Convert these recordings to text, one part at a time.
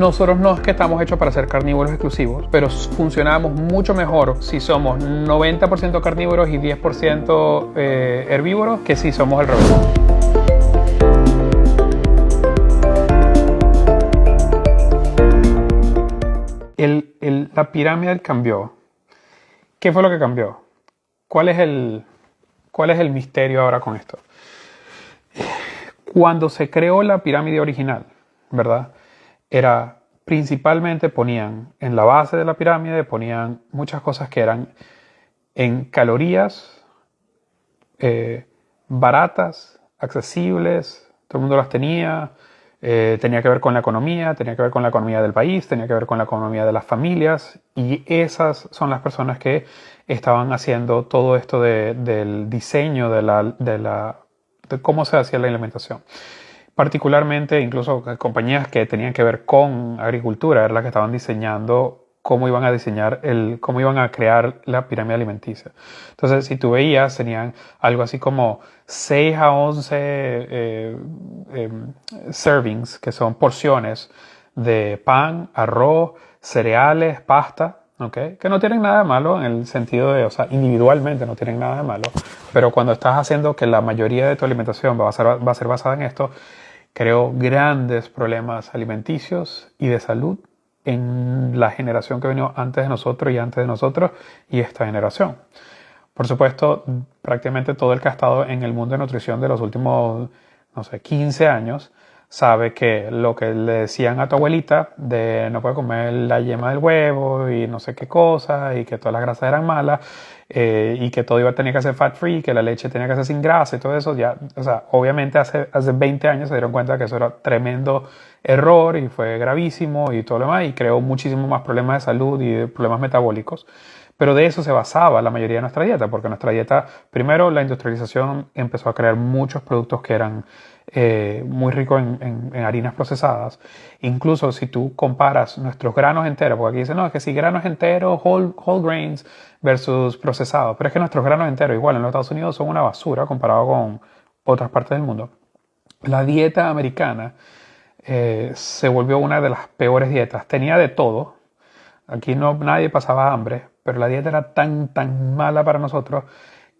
nosotros no es que estamos hechos para ser carnívoros exclusivos, pero funcionamos mucho mejor si somos 90% carnívoros y 10% herbívoros que si somos al revés. La pirámide cambió. ¿Qué fue lo que cambió? ¿Cuál es el misterio ahora con esto? Cuando se creó la pirámide original, ¿verdad? Era principalmente ponían en la base de la pirámide, ponían muchas cosas que eran en calorías, baratas, accesibles, todo el mundo las tenía. Tenía que ver con la economía, tenía que ver con la economía del país, tenía que ver con la economía de las familias, y esas son las personas que estaban haciendo todo esto del diseño de cómo se hacía la alimentación. Particularmente, incluso compañías que tenían que ver con agricultura eran las que estaban diseñando cómo iban a diseñar cómo iban a crear la pirámide alimenticia. Entonces, si tú veías, tenían algo así como 6 a 11 servings, que son porciones de pan, arroz, cereales, pasta, ¿okay? Que no tienen nada de malo en el sentido de, o sea, individualmente no tienen nada de malo, pero cuando estás haciendo que la mayoría de tu alimentación va a ser basada en esto, creó grandes problemas alimenticios y de salud en la generación que vino antes de nosotros y esta generación. Por supuesto, prácticamente todo el que ha estado en el mundo de nutrición de los últimos, 15 años, sabe que lo que le decían a tu abuelita de no puede comer la yema del huevo y no sé qué cosa, y que todas las grasas eran malas, y que todo iba a tener que ser fat free, que la leche tenía que ser sin grasa y todo eso, ya, o sea, obviamente hace 20 años se dieron cuenta que eso era tremendo error y fue gravísimo y todo lo demás, y creó muchísimo más problemas de salud y de problemas metabólicos. Pero de eso se basaba la mayoría de nuestra dieta, porque nuestra dieta, primero, la industrialización empezó a crear muchos productos que eran muy ricos en harinas procesadas. Incluso si tú comparas nuestros granos enteros, porque aquí dicen, no, es que si granos enteros, whole grains versus procesados, pero es que nuestros granos enteros, igual en los Estados Unidos, son una basura comparado con otras partes del mundo. La dieta americana se volvió una de las peores dietas. Tenía de todo. Aquí nadie pasaba hambre, pero la dieta era tan mala para nosotros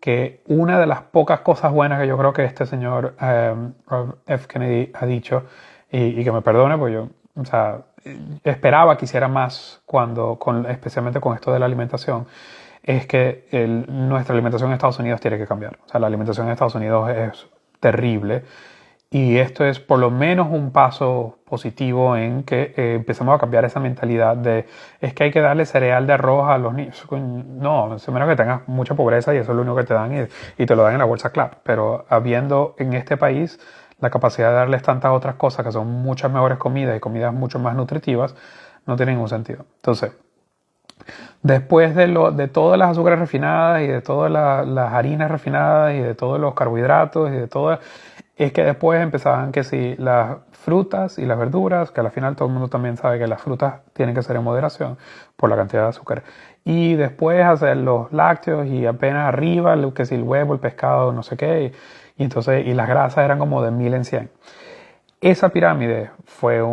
que una de las pocas cosas buenas que yo creo que este señor Robert F. Kennedy ha dicho, y que me perdone, pues yo, o sea, esperaba que hiciera más especialmente con esto de la alimentación, es que nuestra alimentación en Estados Unidos tiene que cambiar. O sea, la alimentación en Estados Unidos es terrible. Y esto es por lo menos un paso positivo en que empezamos a cambiar esa mentalidad de es que hay que darle cereal de arroz a los niños. No, a menos que tengas mucha pobreza y eso es lo único que te dan y te lo dan en la bolsa CLAP. Pero habiendo en este país la capacidad de darles tantas otras cosas que son muchas mejores comidas y comidas mucho más nutritivas, no tiene ningún sentido. Entonces, después de todas las azúcares refinadas y de todas las harinas refinadas y de todos los carbohidratos y de todo, es que después empezaban que si las frutas y las verduras, que al final todo el mundo también sabe que las frutas tienen que ser en moderación por la cantidad de azúcar. Y después hacer los lácteos y apenas arriba, que si el huevo, el pescado, no sé qué. Y entonces, y las grasas eran como de 1000 en 100. Esa pirámide fue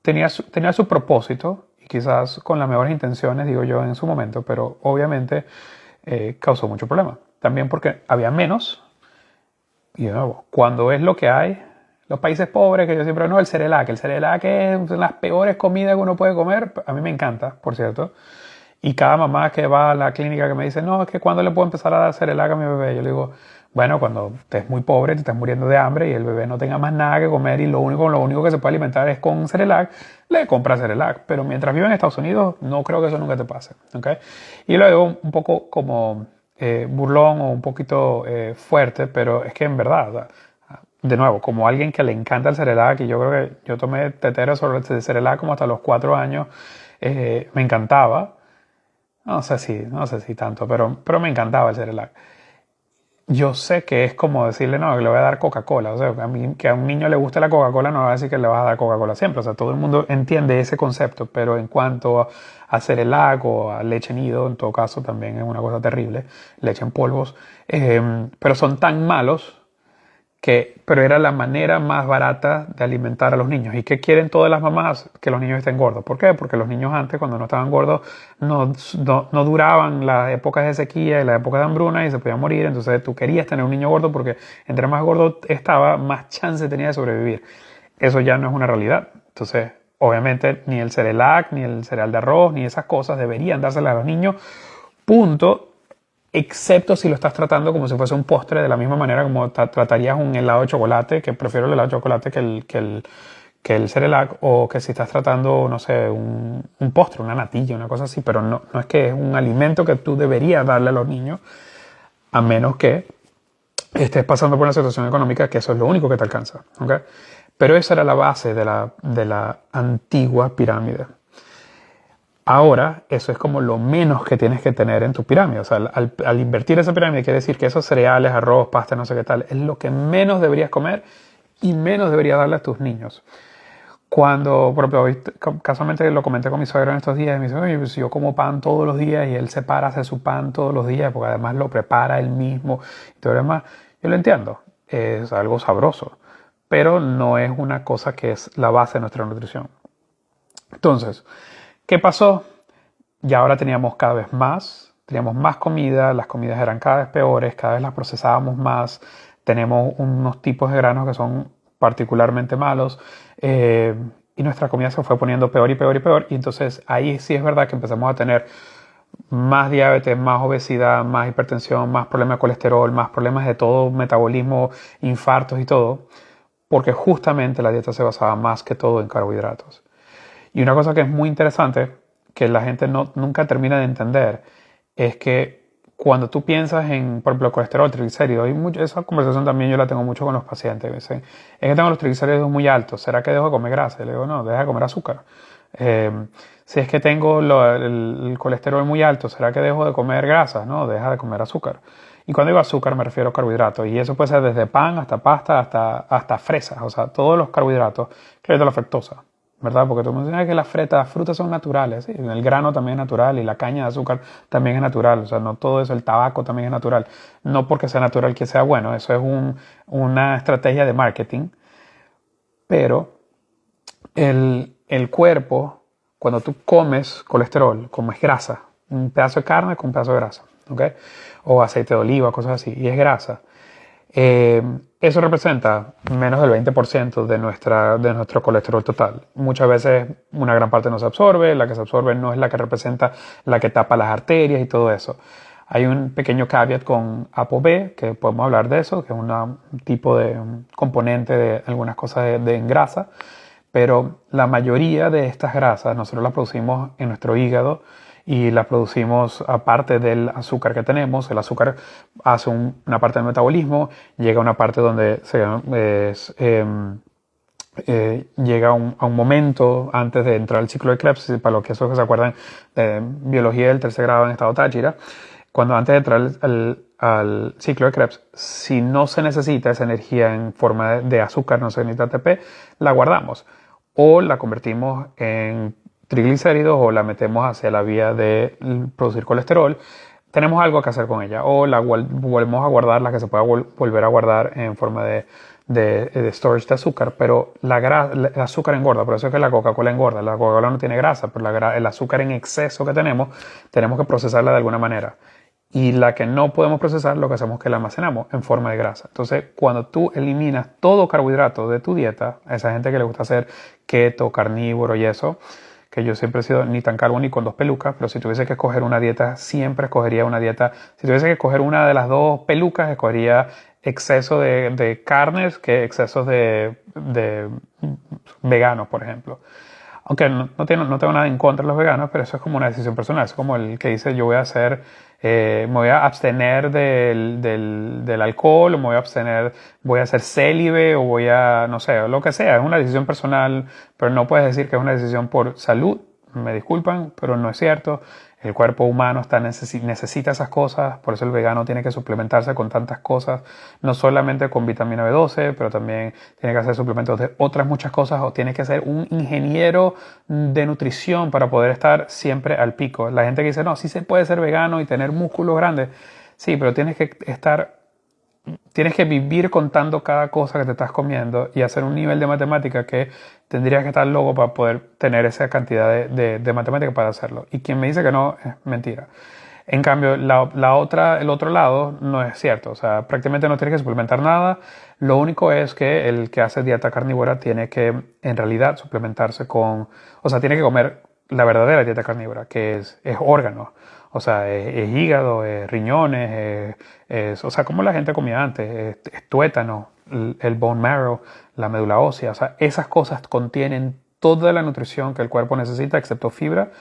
tenía su propósito, y quizás con las mejores intenciones, digo yo, en su momento, pero obviamente causó mucho problema. También porque había menos. Y de nuevo, cuando es lo que hay, los países pobres, que yo siempre no, el Cerelac es las peores comidas que uno puede comer. A mí me encanta, por cierto. Y cada mamá que va a la clínica que me dice, no, es que ¿cuándo le puedo empezar a dar Cerelac a mi bebé? Yo le digo, bueno, cuando estés muy pobre, te estés muriendo de hambre y el bebé no tenga más nada que comer y lo único que se puede alimentar es con Cerelac, le compra Cerelac. Pero mientras viva en Estados Unidos, no creo que eso nunca te pase, ¿okay? Y lo digo un poco como burlón o un poquito fuerte, pero es que en verdad, o sea, de nuevo, como alguien que le encanta el Cerelac, y yo creo que yo tomé tetero sobre el Cerelac como hasta los 4 años, me encantaba. No sé si tanto, pero me encantaba el Cerelac. Yo sé que es como decirle, no, que le voy a dar Coca-Cola. O sea, que a un niño le guste la Coca-Cola no va a decir que le vas a dar Coca-Cola siempre. O sea, todo el mundo entiende ese concepto, pero en cuanto a Cerelac o a leche nido, en todo caso, también es una cosa terrible, leche en polvos, pero son tan malos pero era la manera más barata de alimentar a los niños. ¿Y qué quieren todas las mamás? Que los niños estén gordos. ¿Por qué? Porque los niños antes, cuando no estaban gordos, no duraban las épocas de sequía y las épocas de hambruna y se podían morir. Entonces tú querías tener un niño gordo porque entre más gordo estaba, más chance tenía de sobrevivir. Eso ya no es una realidad. Entonces, obviamente, ni el Cerelac, ni el cereal de arroz, ni esas cosas deberían dárselas a los niños. Punto. Excepto si lo estás tratando como si fuese un postre, de la misma manera como tratarías un helado de chocolate, que prefiero el helado de chocolate que el Cerelac, o que si estás tratando, no sé, un postre, una natilla, una cosa así, pero no es que es un alimento que tú deberías darle a los niños, a menos que estés pasando por una situación económica que eso es lo único que te alcanza. ¿Okay? Pero esa era la base de la antigua pirámide. Ahora, eso es como lo menos que tienes que tener en tu pirámide. O sea, al invertir esa pirámide, quiere decir que esos cereales, arroz, pasta, no sé qué tal, es lo que menos deberías comer y menos deberías darle a tus niños. Por ejemplo, casualmente lo comenté con mi suegro en estos días, y me dice, oye, pues yo como pan todos los días y él se para a hacer su pan todos los días, porque además lo prepara él mismo y todo lo demás. Yo lo entiendo, es algo sabroso, pero no es una cosa que es la base de nuestra nutrición. Entonces, ¿qué pasó? Ya ahora teníamos más comida, las comidas eran cada vez peores, cada vez las procesábamos más, tenemos unos tipos de granos que son particularmente malos y nuestra comida se fue poniendo peor y peor y peor, y entonces ahí sí es verdad que empezamos a tener más diabetes, más obesidad, más hipertensión, más problemas de colesterol, más problemas de todo, metabolismo, infartos y todo, porque justamente la dieta se basaba más que todo en carbohidratos. Y una cosa que es muy interesante, que la gente nunca termina de entender, es que cuando tú piensas en, por ejemplo, colesterol, triglicéridos, esa conversación también yo la tengo mucho con los pacientes. Me dicen, es que tengo los triglicéridos muy altos, ¿será que dejo de comer grasa? Y le digo, no, deja de comer azúcar. Si es que tengo el colesterol muy alto, ¿será que dejo de comer grasa? No, deja de comer azúcar. Y cuando digo azúcar me refiero a carbohidratos. Y eso puede ser desde pan hasta pasta hasta fresas. O sea, todos los carbohidratos, incluyendo la fructosa. ¿Verdad? Porque tú mencionas que las frutas son naturales, ¿sí? El grano también es natural y la caña de azúcar también es natural, o sea, no todo eso, el tabaco también es natural. No porque sea natural que sea bueno, eso es una estrategia de marketing, pero el cuerpo, cuando tú comes colesterol, comes grasa, un pedazo de carne con un pedazo de grasa, ¿ok? O aceite de oliva, cosas así, y es grasa. Eso representa menos del 20% de nuestro colesterol total. Muchas veces una gran parte no se absorbe, la que se absorbe no es la que representa la que tapa las arterias y todo eso. Hay un pequeño caveat con ApoB, que podemos hablar de eso, que es un tipo de componente de algunas cosas en grasa, pero la mayoría de estas grasas nosotros las producimos en nuestro hígado y la producimos aparte del azúcar que tenemos. El azúcar hace una parte del metabolismo, llega a una parte donde llega a un momento antes de entrar al ciclo de Krebs, para los que se acuerdan de biología del tercer grado en estado Táchira, cuando antes de entrar al ciclo de Krebs, si no se necesita esa energía en forma de azúcar, no se necesita ATP, la guardamos o la convertimos en triglicéridos o la metemos hacia la vía de producir colesterol. Tenemos algo que hacer con ella o la volvemos a guardar, la que se pueda volver a guardar en forma de storage de azúcar, pero el azúcar engorda, por eso es que la Coca-Cola engorda. La Coca-Cola no tiene grasa, pero el azúcar en exceso que tenemos que procesarla de alguna manera. Y la que no podemos procesar, lo que hacemos es que la almacenamos en forma de grasa. Entonces, cuando tú eliminas todo carbohidrato de tu dieta, a esa gente que le gusta hacer keto, carnívoro y eso, que yo siempre he sido ni tan calvo ni con dos pelucas, pero si tuviese que escoger una dieta, siempre escogería una dieta. Si tuviese que escoger una de las dos pelucas, escogería exceso de carnes que excesos de veganos, por ejemplo. Aunque no tengo nada en contra de los veganos, pero eso es como una decisión personal. Es como el que dice, yo voy a hacer, me voy a abstener del alcohol, o me voy a abstener, voy a ser célibe, o voy a, no sé, lo que sea. Es una decisión personal, pero no puedes decir que es una decisión por salud. Me disculpan, pero no es cierto. El cuerpo humano necesita esas cosas, por eso el vegano tiene que suplementarse con tantas cosas, no solamente con vitamina B12, pero también tiene que hacer suplementos de otras muchas cosas, o tiene que ser un ingeniero de nutrición para poder estar siempre al pico. La gente que dice, no, sí se puede ser vegano y tener músculos grandes, sí, pero tienes que estar tienes que vivir contando cada cosa que te estás comiendo y hacer un nivel de matemática que tendrías que estar loco para poder tener esa cantidad de matemática para hacerlo. Y quien me dice que no, es mentira. En cambio, el otro lado no es cierto. O sea, prácticamente no tienes que suplementar nada. Lo único es que el que hace dieta carnívora tiene que, en realidad, suplementarse con... O sea, tiene que comer la verdadera dieta carnívora, que es órganos. O sea, es hígado, es riñones, o sea, como la gente comía antes, es tuétano, el bone marrow, la médula ósea. O sea, esas cosas contienen toda la nutrición que el cuerpo necesita, excepto fibra.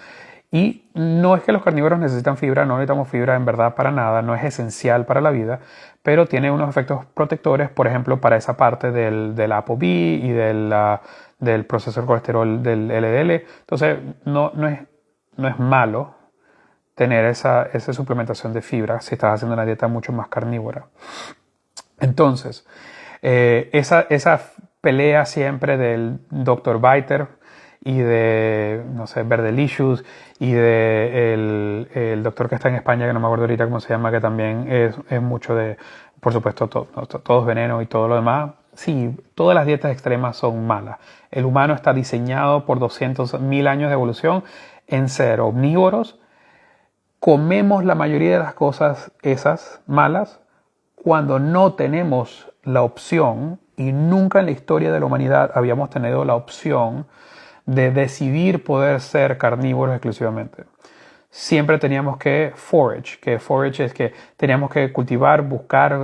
Y no es que los carnívoros necesitan fibra, no necesitamos fibra en verdad para nada, no es esencial para la vida, pero tiene unos efectos protectores, por ejemplo, para esa parte del ApoB y del proceso de colesterol del LDL. Entonces, no es malo tener esa suplementación de fibra si estás haciendo una dieta mucho más carnívora. Entonces, esa pelea siempre del Dr. Biter y de, no sé, Verdelicious y de el doctor que está en España, que no me acuerdo ahorita cómo se llama, que también es mucho de, por supuesto, todo es veneno y todo lo demás. Sí, todas las dietas extremas son malas. El humano está diseñado por 200.000 años de evolución en ser omnívoros. Comemos la mayoría de las cosas esas malas cuando no tenemos la opción, y nunca en la historia de la humanidad habíamos tenido la opción de decidir poder ser carnívoros exclusivamente. Siempre teníamos que forage es que teníamos que cultivar, buscar,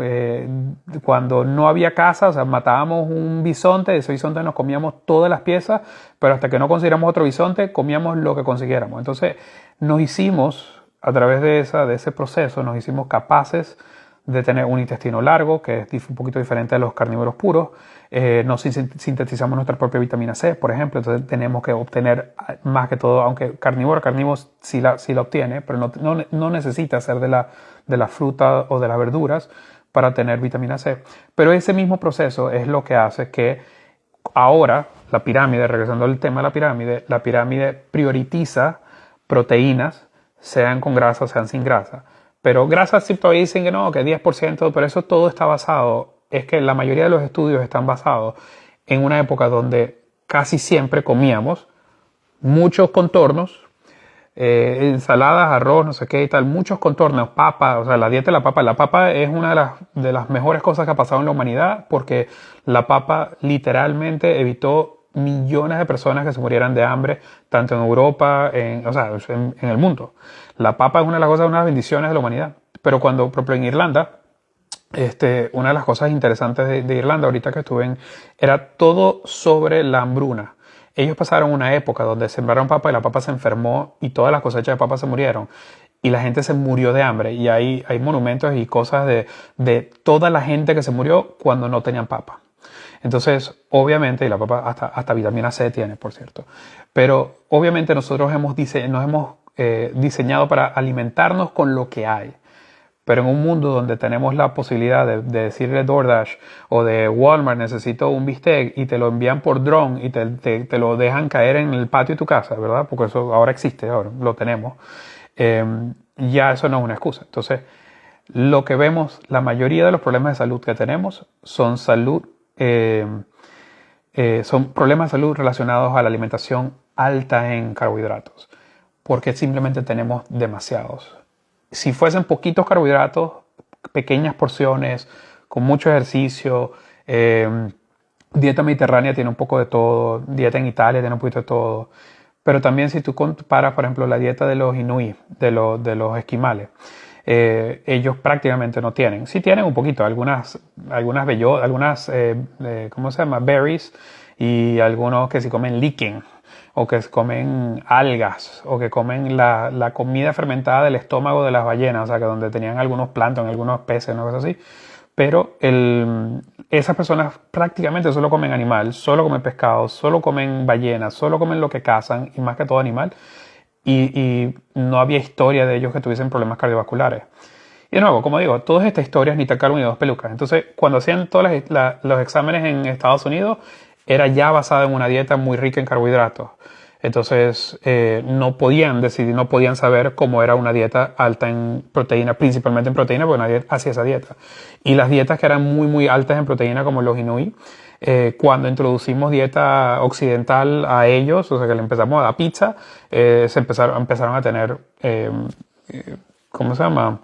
cuando no había caza, o sea, matábamos un bisonte, de ese bisonte nos comíamos todas las piezas, pero hasta que no consiguiéramos otro bisonte, comíamos lo que consiguiéramos. Entonces, nos hicimos, a través de ese proceso, nos hicimos capaces de tener un intestino largo, que es un poquito diferente a los carnívoros puros. Nos sintetizamos nuestra propia vitamina C, por ejemplo. Entonces tenemos que obtener más que todo, aunque carnívoro sí la obtiene, pero no necesita ser de la fruta o de las verduras para tener vitamina C. Pero ese mismo proceso es lo que hace que ahora la pirámide, regresando al tema de la pirámide prioritiza proteínas, sean con grasa o sean sin grasa. Pero grasas sí todavía dicen que no, que 10%, pero eso todo está basado, es que la mayoría de los estudios están basados en una época donde casi siempre comíamos muchos contornos, ensaladas, arroz, no sé qué y tal, muchos contornos, papa, o sea, la dieta de la papa es una de las mejores cosas que ha pasado en la humanidad, porque la papa literalmente evitó millones de personas que se murieran de hambre, tanto en Europa, en el mundo. La papa es una de las cosas, una de las bendiciones de la humanidad. Pero por ejemplo, en Irlanda, una de las cosas interesantes de Irlanda, ahorita que estuve era todo sobre la hambruna. Ellos pasaron una época donde sembraron papa y la papa se enfermó y todas las cosechas de papa se murieron. Y la gente se murió de hambre. Y hay monumentos y cosas de toda la gente que se murió cuando no tenían papa. Entonces, obviamente, y la papa hasta vitamina C tiene, por cierto, pero obviamente nosotros nos hemos diseñado para alimentarnos con lo que hay. Pero en un mundo donde tenemos la posibilidad de decirle DoorDash o de Walmart, necesito un bistec, y te lo envían por drone y te lo dejan caer en el patio de tu casa, ¿verdad? Porque eso ahora existe, ahora lo tenemos. Ya eso no es una excusa. Entonces, lo que vemos, la mayoría de los problemas de salud que tenemos son problemas de salud relacionados a la alimentación alta en carbohidratos, porque simplemente tenemos demasiados. Si fuesen poquitos carbohidratos, pequeñas porciones, con mucho ejercicio, dieta mediterránea tiene un poco de todo, dieta en Italia tiene un poquito de todo, pero también si tú comparas, por ejemplo, la dieta de los inuit, de los esquimales, ellos prácticamente no tienen. Sí tienen un poquito, algunas ¿cómo se llama? Berries, y algunos que sí comen lichen, o que comen algas, o que comen la comida fermentada del estómago de las ballenas, o sea, que donde tenían algunos plancton, algunos peces, una cosa así. Pero esas personas prácticamente solo comen animal, solo comen pescado, solo comen ballenas, solo comen lo que cazan, y más que todo animal. Y no había historia de ellos que tuviesen problemas cardiovasculares. Y de nuevo, como digo, todas estas historias ni te cargan ni dos pelucas. Entonces, cuando hacían todos los exámenes en Estados Unidos, era ya basada en una dieta muy rica en carbohidratos. Entonces no podían decidir, no podían saber cómo era una dieta alta en proteína, principalmente en proteína, porque nadie hacía esa dieta. Y las dietas que eran muy, muy altas en proteína, como los Inuit, cuando introducimos dieta occidental a ellos, o sea que le empezamos a dar pizza, empezaron a tener, ¿cómo se llama?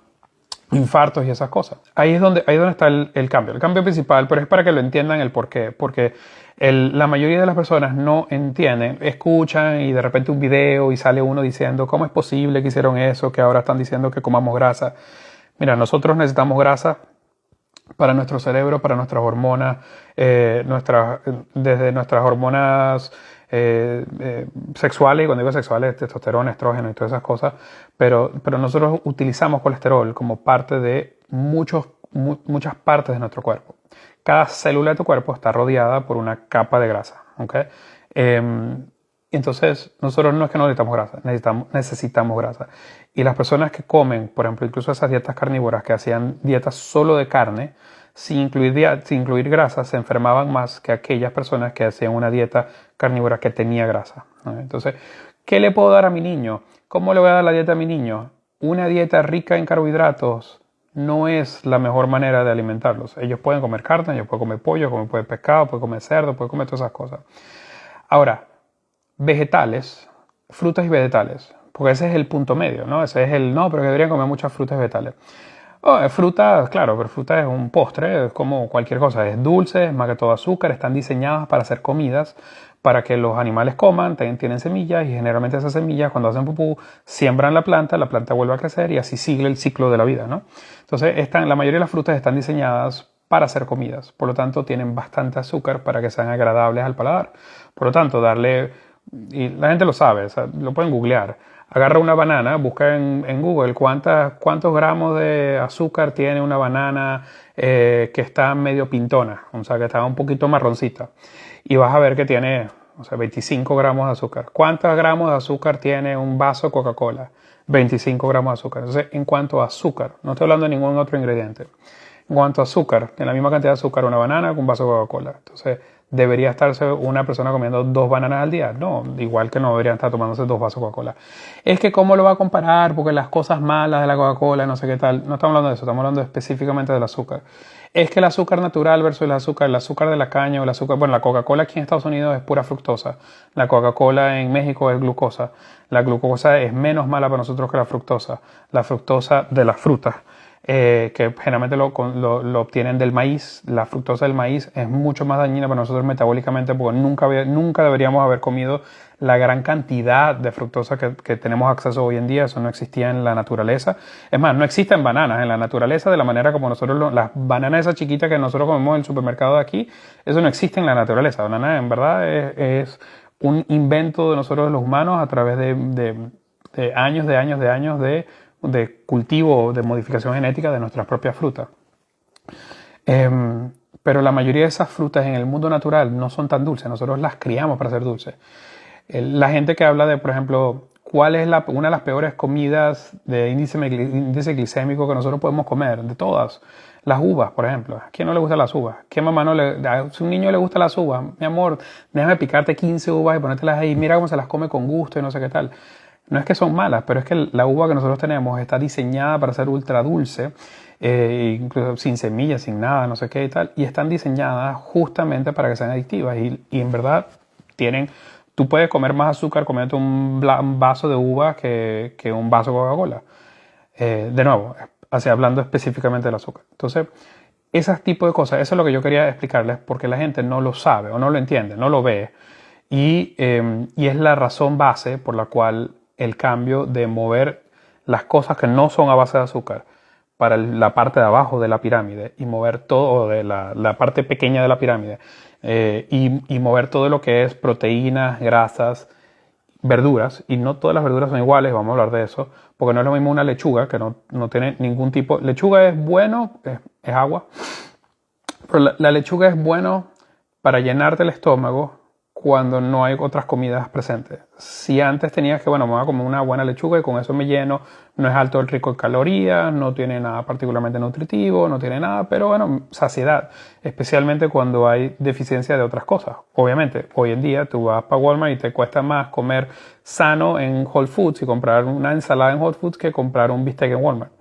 Infartos y esas cosas. Ahí es donde está el cambio. El cambio principal, pero es para que lo entiendan el por qué. Porque la mayoría de las personas no entienden, escuchan y de repente un video y sale uno diciendo ¿cómo es posible que hicieron eso? Que ahora están diciendo que comamos grasa. Mira, nosotros necesitamos grasa para nuestro cerebro, para nuestras hormonas, desde nuestras hormonas sexuales, y cuando digo sexuales, testosterona, estrógeno y todas esas cosas, pero nosotros utilizamos colesterol como parte de muchas partes de nuestro cuerpo. Cada célula de tu cuerpo está rodeada por una capa de grasa, ¿ok? Entonces, nosotros no es que no necesitamos grasa, necesitamos grasa. Y las personas que comen, por ejemplo, incluso esas dietas carnívoras que hacían dietas solo de carne, sin incluir grasa, se enfermaban más que aquellas personas que hacían una dieta carnívora que tenía grasa, ¿no? Entonces, ¿qué le puedo dar a mi niño? ¿Cómo le voy a dar la dieta a mi niño? Una dieta rica en carbohidratos no es la mejor manera de alimentarlos. Ellos pueden comer carne, ellos pueden comer pollo, pueden comer pescado, pueden comer cerdo, pueden comer todas esas cosas. Ahora, vegetales, frutas y vegetales, porque ese es el punto medio, ¿no? Ese es no, pero que deberían comer muchas frutas y vegetales. Fruta, claro, pero fruta es un postre, es como cualquier cosa, es dulce, es más que todo azúcar, están diseñadas para hacer comidas, para que los animales coman, tienen semillas y generalmente esas semillas cuando hacen pupú siembran la planta vuelve a crecer y así sigue el ciclo de la vida, ¿no? Entonces la mayoría de las frutas están diseñadas para hacer comidas, por lo tanto tienen bastante azúcar para que sean agradables al paladar. Por lo tanto, y la gente lo sabe, o sea, lo pueden googlear. Agarra una banana, busca en Google cuántos gramos de azúcar tiene una banana que está medio pintona, o sea, que está un poquito marroncita. Y vas a ver que tiene, 25 gramos de azúcar. ¿Cuántos gramos de azúcar tiene un vaso de Coca-Cola? 25 gramos de azúcar. Entonces, en cuanto a azúcar, no estoy hablando de ningún otro ingrediente. En cuanto a azúcar, tiene la misma cantidad de azúcar una banana que un vaso de Coca-Cola. Entonces, ¿debería estarse una persona comiendo 2 bananas al día? No, igual que no deberían estar tomándose 2 vasos de Coca-Cola. Es que ¿cómo lo va a comparar? Porque las cosas malas de la Coca-Cola, no sé qué tal. No estamos hablando de eso, estamos hablando específicamente del azúcar. Es que el azúcar natural versus el azúcar de la caña o el azúcar... Bueno, la Coca-Cola aquí en Estados Unidos es pura fructosa. La Coca-Cola en México es glucosa. La glucosa es menos mala para nosotros que la fructosa. La fructosa de las frutas. Que generalmente lo obtienen del maíz. La fructosa del maíz es mucho más dañina para nosotros metabólicamente porque nunca deberíamos haber comido la gran cantidad de fructosa que tenemos acceso hoy en día. Eso no existía en la naturaleza. Es más, no existen bananas en la naturaleza de la manera como nosotros, las bananas esas chiquitas que nosotros comemos en el supermercado de aquí, eso no existe en la naturaleza. La banana en verdad es un invento de nosotros los humanos a través de años de cultivo, de modificación genética de nuestras propias frutas. Pero la mayoría de esas frutas en el mundo natural no son tan dulces, nosotros las criamos para ser dulces. La gente que habla de, por ejemplo, cuál es una de las peores comidas de índice glicémico que nosotros podemos comer, de todas, las uvas, por ejemplo. ¿A quién no le gustan las uvas? ¿Qué mamá no si a un niño le gustan las uvas, mi amor, déjame picarte 15 uvas y ponértelas ahí, mira cómo se las come con gusto y no sé qué tal. No es que son malas, pero es que la uva que nosotros tenemos está diseñada para ser ultra dulce, incluso sin semillas, sin nada, no sé qué y tal, y están diseñadas justamente para que sean adictivas y en verdad tú puedes comer más azúcar comiendo un vaso de uva que un vaso de Coca-Cola. De nuevo, hablando específicamente del azúcar. Entonces, ese tipo de cosas, eso es lo que yo quería explicarles porque la gente no lo sabe o no lo entiende, no lo ve y es la razón base por la cual el cambio de mover las cosas que no son a base de azúcar para la parte de abajo de la pirámide y mover todo de la parte pequeña de la pirámide y mover todo lo que es proteínas, grasas, verduras, y no todas las verduras son iguales, vamos a hablar de eso, porque no es lo mismo una lechuga que no tiene ningún tipo. Lechuga es bueno, es agua, pero la lechuga es bueno para llenarte el estómago cuando no hay otras comidas presentes. Si antes tenías que, bueno, me voy a comer una buena lechuga y con eso me lleno, no es alto el rico en calorías, no tiene nada particularmente nutritivo, no tiene nada, pero bueno, saciedad, especialmente cuando hay deficiencia de otras cosas. Obviamente, hoy en día tú vas para Walmart y te cuesta más comer sano en Whole Foods y comprar una ensalada en Whole Foods que comprar un bistec en Walmart.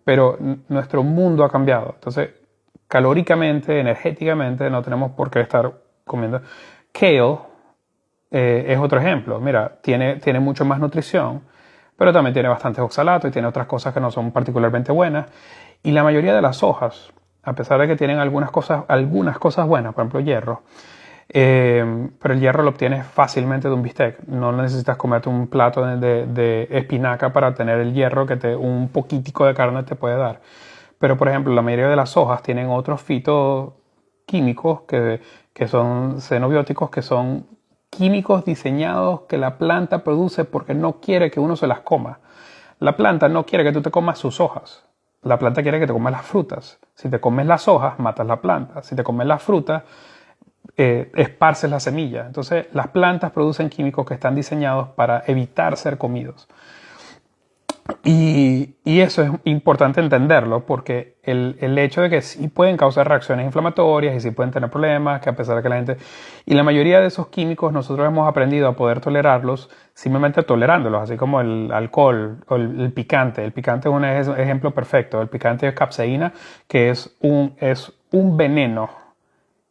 Pero nuestro mundo ha cambiado. Entonces, calóricamente, energéticamente, no tenemos por qué estar comiendo. Kale es otro ejemplo. Mira, tiene mucho más nutrición, pero también tiene bastantes oxalatos y tiene otras cosas que no son particularmente buenas. Y la mayoría de las hojas, a pesar de que tienen algunas cosas buenas, por ejemplo hierro, pero el hierro lo obtienes fácilmente de un bistec. No necesitas comerte un plato de espinaca para tener el hierro que un poquitico de carne te puede dar. Pero, por ejemplo, la mayoría de las hojas tienen otros fitoquímicos que son xenobióticos, que son químicos diseñados que la planta produce porque no quiere que uno se las coma. La planta no quiere que tú te comas sus hojas. La planta quiere que te comas las frutas. Si te comes las hojas, matas la planta. Si te comes las frutas, esparces la semilla. Entonces, las plantas producen químicos que están diseñados para evitar ser comidos. Y eso es importante entenderlo porque el hecho de que sí pueden causar reacciones inflamatorias y sí pueden tener problemas, que a pesar de que la gente... Y la mayoría de esos químicos nosotros hemos aprendido a poder tolerarlos simplemente tolerándolos, así como el alcohol o el picante. El picante es un ejemplo perfecto. El picante es capsaína, que es un veneno.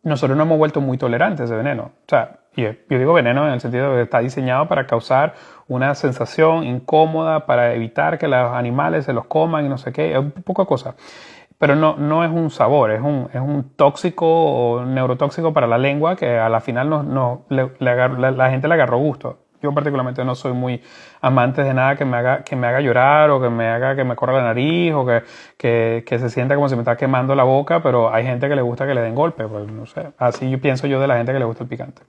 Nosotros nos hemos vuelto muy tolerantes a ese veneno. O sea, yo digo veneno en el sentido de que está diseñado para causar una sensación incómoda, para evitar que los animales se los coman y no sé qué, es un poco de cosa. Pero no es un sabor, es un tóxico o neurotóxico para la lengua que a la final la gente le agarró gusto. Yo particularmente no soy muy amante de nada que me haga llorar o que me haga que me corra la nariz o que se sienta como si me está quemando la boca, pero hay gente que le gusta que le den golpe, pues no sé. Así pienso yo de la gente que le gusta el picante.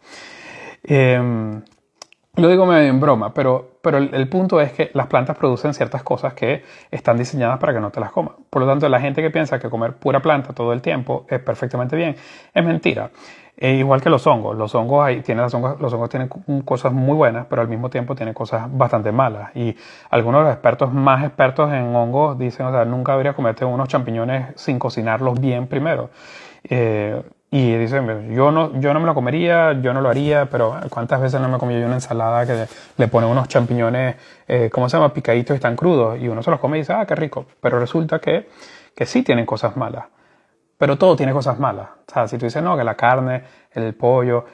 Lo digo medio en broma, pero el punto es que las plantas producen ciertas cosas que están diseñadas para que no te las comas. Por lo tanto, la gente que piensa que comer pura planta todo el tiempo es perfectamente bien, es mentira. Igual que los hongos. Los hongos tienen cosas muy buenas, pero al mismo tiempo tienen cosas bastante malas. Y algunos de los expertos más expertos en hongos dicen, o sea, nunca deberías comerte unos champiñones sin cocinarlos bien primero. Y dicen, yo no me lo comería, yo no lo haría, pero ¿cuántas veces no me comí yo una ensalada que le pone unos champiñones, ¿cómo se llama? Picaditos y están crudos, y uno se los come y dice, qué rico. Pero resulta que sí tienen cosas malas. Pero todo tiene cosas malas. O sea, si tú dices, no, que la carne, el pollo,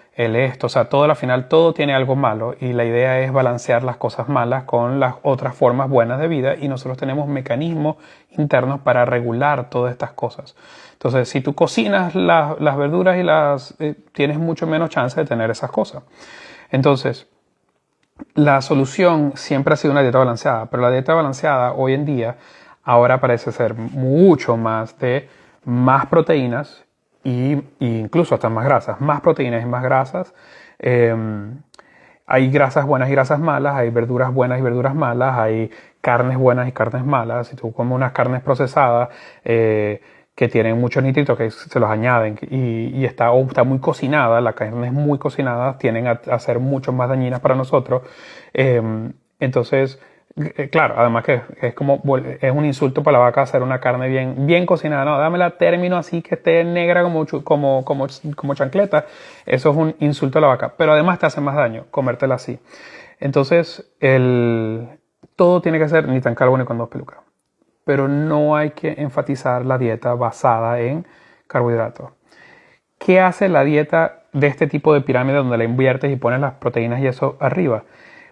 o sea, todo al final, todo tiene algo malo. Y la idea es balancear las cosas malas con las otras formas buenas de vida. Y nosotros tenemos mecanismos internos para regular todas estas cosas. Entonces, si tú cocinas las verduras tienes mucho menos chance de tener esas cosas. Entonces, la solución siempre ha sido una dieta balanceada. Pero la dieta balanceada hoy en día ahora parece ser mucho más de más proteínas e incluso hasta más grasas. Más proteínas y más grasas. Hay grasas buenas y grasas malas, hay verduras buenas y verduras malas, hay carnes buenas y carnes malas. Si tú comes unas carnes procesadas que tienen muchos nitritos que se los añaden y está muy cocinada, la carne es muy cocinada, tienden a ser mucho más dañinas para nosotros. Entonces, claro, además que es un insulto para la vaca hacer una carne bien cocinada. No, dámela a término así que esté negra como chancleta. Eso es un insulto a la vaca. Pero además te hace más daño comértela así. Entonces, todo tiene que ser ni tan calvo ni con dos pelucas. Pero no hay que enfatizar la dieta basada en carbohidratos. ¿Qué hace la dieta de este tipo de pirámide donde la inviertes y pones las proteínas y eso arriba?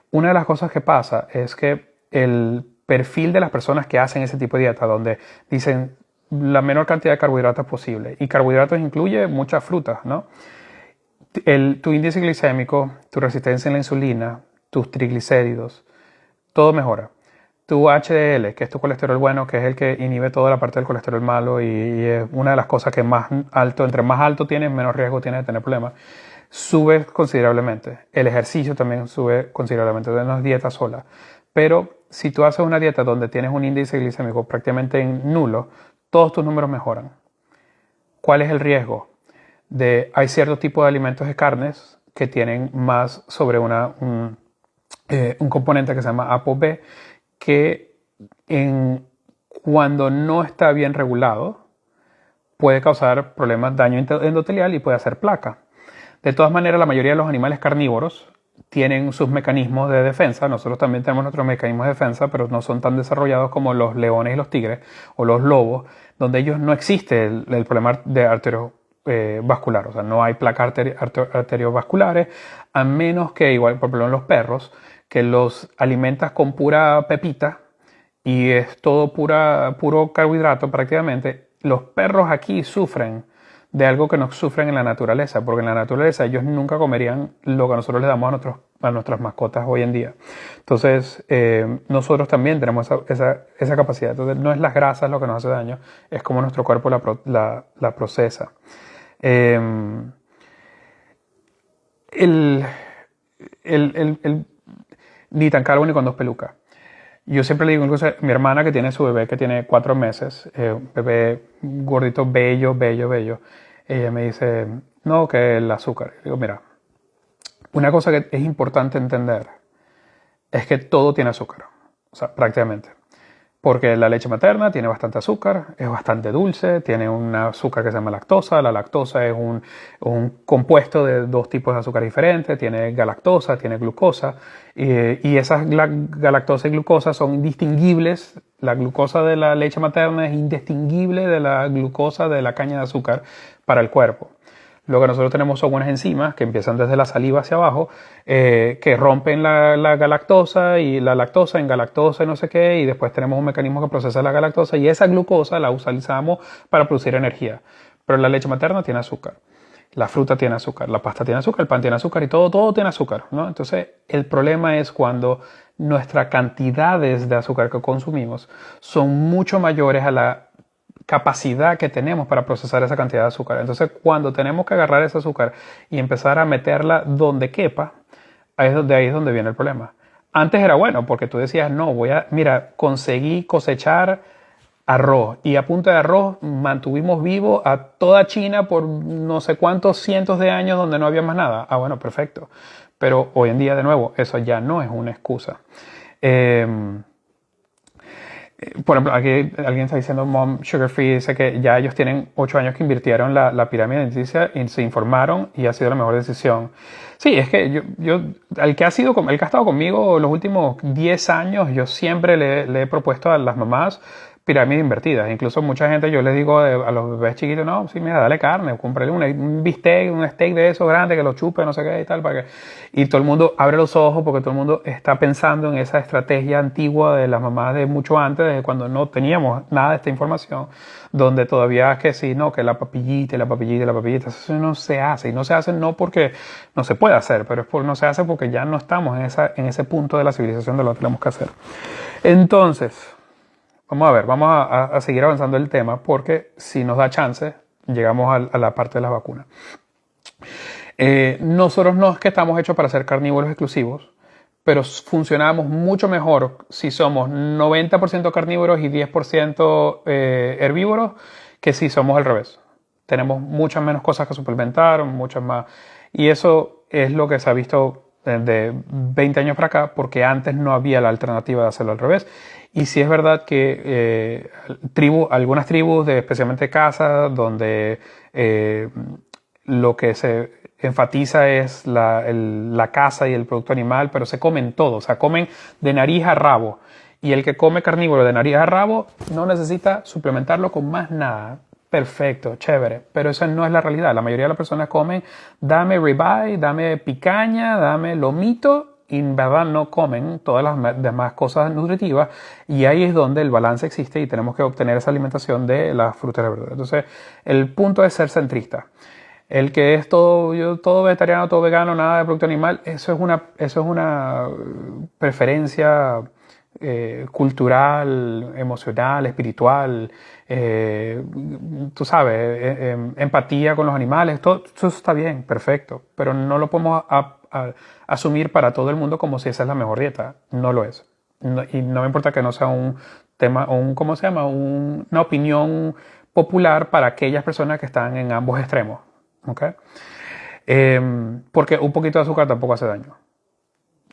Una de las cosas que pasa es que el perfil de las personas que hacen ese tipo de dieta, donde dicen la menor cantidad de carbohidratos posible, y carbohidratos incluye muchas frutas, ¿no? Tu índice glicémico, tu resistencia a la insulina, tus triglicéridos, todo mejora. Tu HDL, que es tu colesterol bueno, que es el que inhibe toda la parte del colesterol malo y es una de las cosas que entre más alto tienes, menos riesgo tienes de tener problemas, sube considerablemente. El ejercicio también sube considerablemente, no es dieta sola. Pero si tú haces una dieta donde tienes un índice glicémico prácticamente nulo, todos tus números mejoran. ¿Cuál es el riesgo? Hay ciertos tipos de alimentos de carnes que tienen más sobre un componente que se llama ApoB, que cuando no está bien regulado puede causar problemas, daño endotelial y puede hacer placa. De todas maneras, la mayoría de los animales carnívoros tienen sus mecanismos de defensa. Nosotros también tenemos nuestros mecanismos de defensa, pero no son tan desarrollados como los leones y los tigres o los lobos, donde ellos no existe el problema de arteriovascular. O sea, no hay placas arteriovasculares, a menos que, igual, por ejemplo, en los perros, que los alimentas con pura pepita y es todo puro carbohidrato prácticamente. Los perros aquí sufren de algo que no sufren en la naturaleza, porque en la naturaleza ellos nunca comerían lo que nosotros les damos a nuestras mascotas hoy en día. Entonces, nosotros también tenemos esa capacidad. Entonces, no es las grasas lo que nos hace daño, es como nuestro cuerpo la procesa. Ni tan carbón con dos pelucas. Yo siempre le digo, incluso a mi hermana que tiene su bebé, que tiene 4 meses, un bebé gordito, bello, bello, bello, ella me dice, no, que el azúcar. Yo digo, mira, una cosa que es importante entender es que todo tiene azúcar, o sea, prácticamente. Porque la leche materna tiene bastante azúcar, es bastante dulce, tiene un azúcar que se llama lactosa. La lactosa es un compuesto de 2 tipos de azúcar diferentes, tiene galactosa, tiene glucosa, y esas galactosa y glucosa son indistinguibles. La glucosa de la leche materna es indistinguible de la glucosa de la caña de azúcar para el cuerpo. Lo que nosotros tenemos son unas enzimas que empiezan desde la saliva hacia abajo, que rompen la galactosa y la lactosa en galactosa y no sé qué, y después tenemos un mecanismo que procesa la galactosa y esa glucosa la utilizamos para producir energía. Pero la leche materna tiene azúcar, la fruta tiene azúcar, la pasta tiene azúcar, el pan tiene azúcar y todo tiene azúcar, ¿no? Entonces, el problema es cuando nuestras cantidades de azúcar que consumimos son mucho mayores a la capacidad que tenemos para procesar esa cantidad de azúcar. Entonces, cuando tenemos que agarrar ese azúcar y empezar a meterla donde quepa, ahí es donde viene el problema. Antes era bueno porque tú decías, no, conseguí cosechar arroz y a punta de arroz mantuvimos vivo a toda China por no sé cuántos cientos de años donde no había más nada. Ah, bueno, perfecto. Pero hoy en día, de nuevo, eso ya no es una excusa. Por ejemplo, aquí alguien está diciendo Mom Sugar Free, dice que ya ellos tienen 8 años que invirtieron la pirámide alimenticia y se informaron y ha sido la mejor decisión. Sí, es que el que ha estado conmigo los últimos 10 años, yo siempre le he propuesto a las mamás pirámides invertidas. Incluso mucha gente, yo les digo a los bebés chiquitos, no, sí, mira, dale carne, cómprale un bistec, un steak de esos grande que lo chupe, no sé qué y tal, y todo el mundo abre los ojos porque todo el mundo está pensando en esa estrategia antigua de las mamás de mucho antes, de cuando no teníamos nada de esta información, donde todavía es que sí, no, que la papillita, eso no se hace, y no se hace no porque no se puede hacer, pero no se hace porque ya no estamos en ese punto de la civilización de lo que tenemos que hacer. Entonces, vamos a seguir avanzando el tema porque si nos da chance, llegamos a la parte de las vacunas. Nosotros no es que estamos hechos para ser carnívoros exclusivos, pero funcionamos mucho mejor si somos 90% carnívoros y 10% herbívoros que si somos al revés. Tenemos muchas menos cosas que suplementar, muchas más. Y eso es lo que se ha visto de 20 años para acá, porque antes no había la alternativa de hacerlo al revés. Y sí es verdad que algunas tribus, especialmente casas, donde lo que se enfatiza es la caza y el producto animal, pero se comen todo, o sea, comen de nariz a rabo. Y el que come carnívoro de nariz a rabo no necesita suplementarlo con más nada. Perfecto, chévere, pero esa no es la realidad. La mayoría de las personas comen, dame ribeye, dame picaña, dame lomito, y en verdad no comen todas las demás cosas nutritivas, y ahí es donde el balance existe y tenemos que obtener esa alimentación de las frutas y las verduras. Entonces, el punto es ser centrista. El que es todo vegetariano, todo vegano, nada de producto animal, eso es una preferencia cultural, emocional, espiritual, tú sabes, empatía con los animales, todo eso está bien, perfecto, pero no lo podemos asumir para todo el mundo como si esa es la mejor dieta. No lo es. Y no me importa que no sea un tema, ¿cómo se llama? Una opinión popular para aquellas personas que están en ambos extremos. ¿Okay? Porque un poquito de azúcar tampoco hace daño.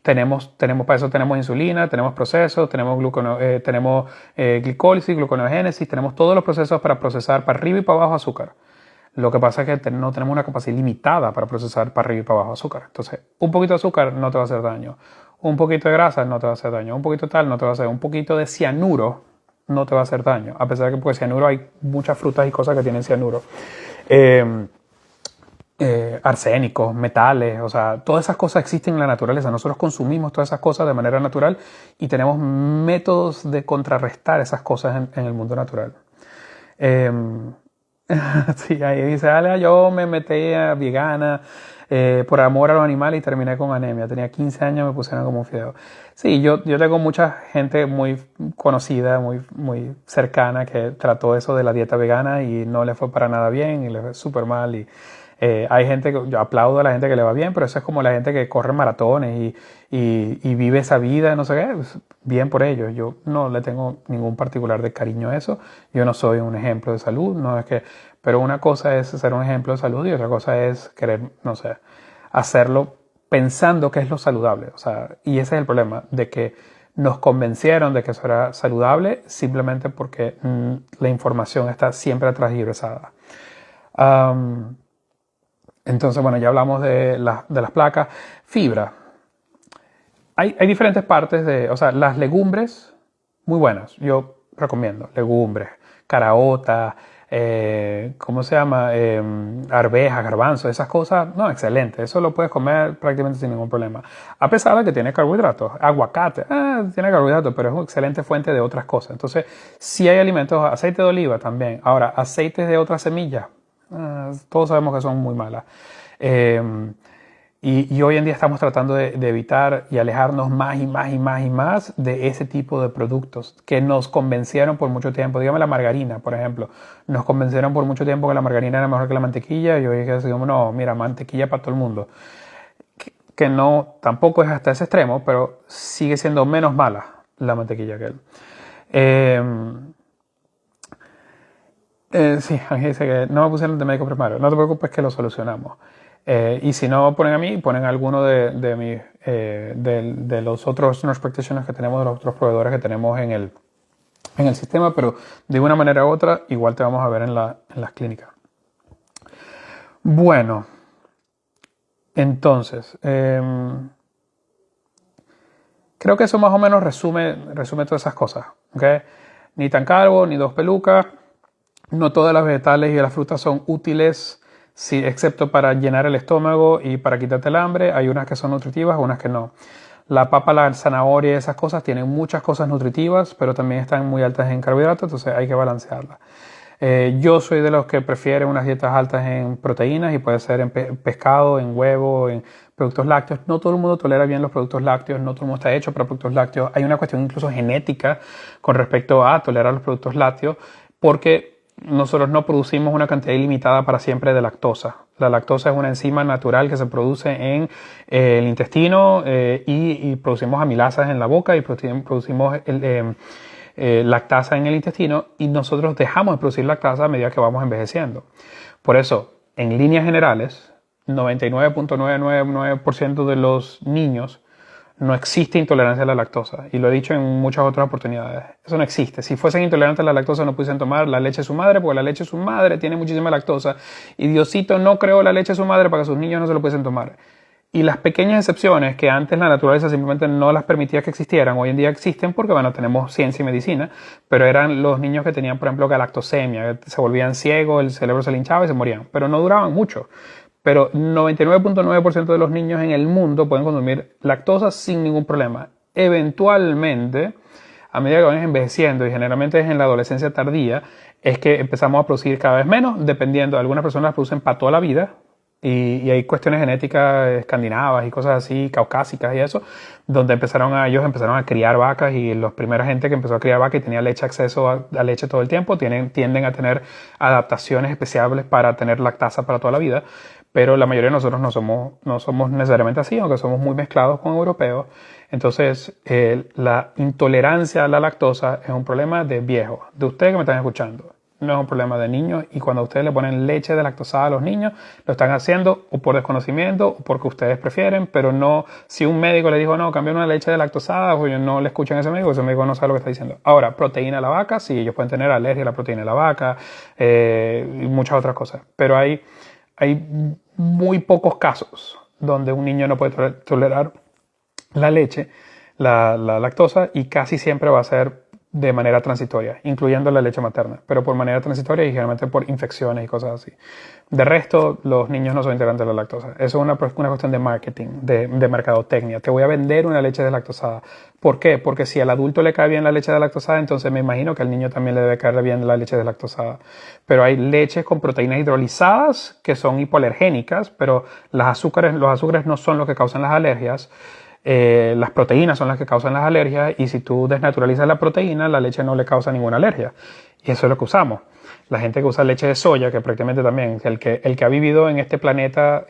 Para eso tenemos insulina, tenemos procesos, tenemos glicólisis, gluconeogénesis, tenemos todos los procesos para procesar para arriba y para abajo azúcar. Lo que pasa es que no tenemos una capacidad limitada para procesar para arriba y para abajo azúcar. Entonces, un poquito de azúcar no te va a hacer daño. Un poquito de grasa no te va a hacer daño. Un poquito de tal no te va a hacer. Un poquito de cianuro no te va a hacer daño. A pesar de que, pues, cianuro hay muchas frutas y cosas que tienen cianuro. Arsénicos, metales, o sea, todas esas cosas existen en la naturaleza. Nosotros consumimos todas esas cosas de manera natural y tenemos métodos de contrarrestar esas cosas en el mundo natural. Sí, ahí dice, yo me metí a vegana por amor a los animales y terminé con anemia. Tenía 15 años, me pusieron como un fideo. Sí, yo tengo mucha gente muy conocida, muy cercana que trató eso de la dieta vegana y no le fue para nada bien y le fue súper mal. Y hay gente que yo aplaudo a la gente que le va bien, pero eso es como la gente que corre maratones y vive esa vida, no sé qué, pues, bien por ellos. Yo no le tengo ningún particular de cariño a eso. Yo no soy un ejemplo de salud, no es que, pero una cosa es ser un ejemplo de salud y otra cosa es querer, no sé, hacerlo pensando que es lo saludable. O sea, y ese es el problema, de que nos convencieron de que eso era saludable simplemente porque la información está siempre transgiversada. Entonces, bueno, ya hablamos de las placas. Fibra. Hay diferentes partes o sea, las legumbres, muy buenas. Yo recomiendo legumbres, caraota, ¿cómo se llama? Arvejas, garbanzos, esas cosas. No, excelente. Eso lo puedes comer prácticamente sin ningún problema. A pesar de que tiene carbohidratos. Aguacate, tiene carbohidratos, pero es una excelente fuente de otras cosas. Entonces, si hay alimentos, aceite de oliva también. Ahora, aceites de otras semillas. Todos sabemos que son muy malas. Y hoy en día estamos tratando de evitar y alejarnos más y más y más y más de ese tipo de productos que nos convencieron por mucho tiempo. Dígame la margarina, por ejemplo. Nos convencieron por mucho tiempo que la margarina era mejor que la mantequilla y hoy decimos, no, mira, mantequilla para todo el mundo. Que no, tampoco es hasta ese extremo, pero sigue siendo menos mala la mantequilla que él. Sí, Ángel dice que no me pusieron de médico primario. No te preocupes que lo solucionamos. Y si no ponen a mí, ponen a alguno de los otros nurse practitioners que tenemos, de los otros proveedores que tenemos en el sistema, pero de una manera u otra igual te vamos a ver en las clínicas. Bueno, entonces, creo que eso más o menos resume todas esas cosas. ¿Okay? Ni tan carbo, ni dos pelucas. No todas las vegetales y las frutas son útiles, sí, excepto para llenar el estómago y para quitarte el hambre. Hay unas que son nutritivas, unas que no. La papa, la zanahoria y esas cosas tienen muchas cosas nutritivas, pero también están muy altas en carbohidratos, entonces hay que balancearlas. Yo soy de los que prefieren unas dietas altas en proteínas y puede ser en pescado, en huevo, en productos lácteos. No todo el mundo tolera bien los productos lácteos, no todo el mundo está hecho para productos lácteos. Hay una cuestión incluso genética con respecto a tolerar los productos lácteos, porque nosotros no producimos una cantidad ilimitada para siempre de lactosa. La lactosa es una enzima natural que se produce en el intestino y producimos amilasas en la boca y producimos lactasa en el intestino y nosotros dejamos de producir lactasa a medida que vamos envejeciendo. Por eso, en líneas generales, 99.999% de los niños no existe intolerancia a la lactosa. Y lo he dicho en muchas otras oportunidades. Eso no existe. Si fuesen intolerantes a la lactosa no pudiesen tomar la leche de su madre, porque la leche de su madre tiene muchísima lactosa. Y Diosito no creó la leche de su madre para que sus niños no se lo pudiesen tomar. Y las pequeñas excepciones que antes la naturaleza simplemente no las permitía que existieran, hoy en día existen porque, bueno, tenemos ciencia y medicina, pero eran los niños que tenían, por ejemplo, galactosemia, que se volvían ciegos, el cerebro se le hinchaba y se morían. Pero no duraban mucho. Pero 99.9% de los niños en el mundo pueden consumir lactosa sin ningún problema. Eventualmente, a medida que van envejeciendo, y generalmente es en la adolescencia tardía, es que empezamos a producir cada vez menos, dependiendo. Algunas personas las producen para toda la vida, y hay cuestiones genéticas escandinavas y cosas así, caucásicas y eso, donde ellos empezaron a criar vacas y la primera gente que empezó a criar vacas y tenía acceso a leche todo el tiempo, tienden a tener adaptaciones especiales para tener lactasa para toda la vida. Pero la mayoría de nosotros no somos necesariamente así, aunque somos muy mezclados con europeos. Entonces, la intolerancia a la lactosa es un problema de viejos, de ustedes que me están escuchando. no es un problema de niños, y cuando ustedes le ponen leche lactosada a los niños, lo están haciendo o por desconocimiento o porque ustedes prefieren, pero no, si un médico le dijo, no, cambien una leche lactosada, pues no le escuchan a ese médico no sabe lo que está diciendo. Ahora, proteína de la vaca, sí, ellos pueden tener alergia a la proteína de la vaca, y muchas otras cosas, pero hay muy pocos casos donde un niño no puede tolerar la leche, la lactosa, y casi siempre va a ser de manera transitoria, incluyendo la leche materna, pero por manera transitoria y generalmente por infecciones y cosas así. De resto, los niños no son intolerantes a la lactosa. Eso es una cuestión de marketing, de mercadotecnia. Te voy a vender una leche deslactosada. ¿Por qué? Porque si al adulto le cae bien la leche deslactosada, entonces me imagino que al niño también le debe caer bien la leche deslactosada. Pero hay leches con proteínas hidrolizadas que son hipoalergénicas, pero los azúcares no son los que causan las alergias. Las proteínas son las que causan las alergias, y si tú desnaturalizas la proteína, la leche no le causa ninguna alergia, y eso es lo que usamos. La gente que usa leche de soya, que prácticamente también el que ha vivido en este planeta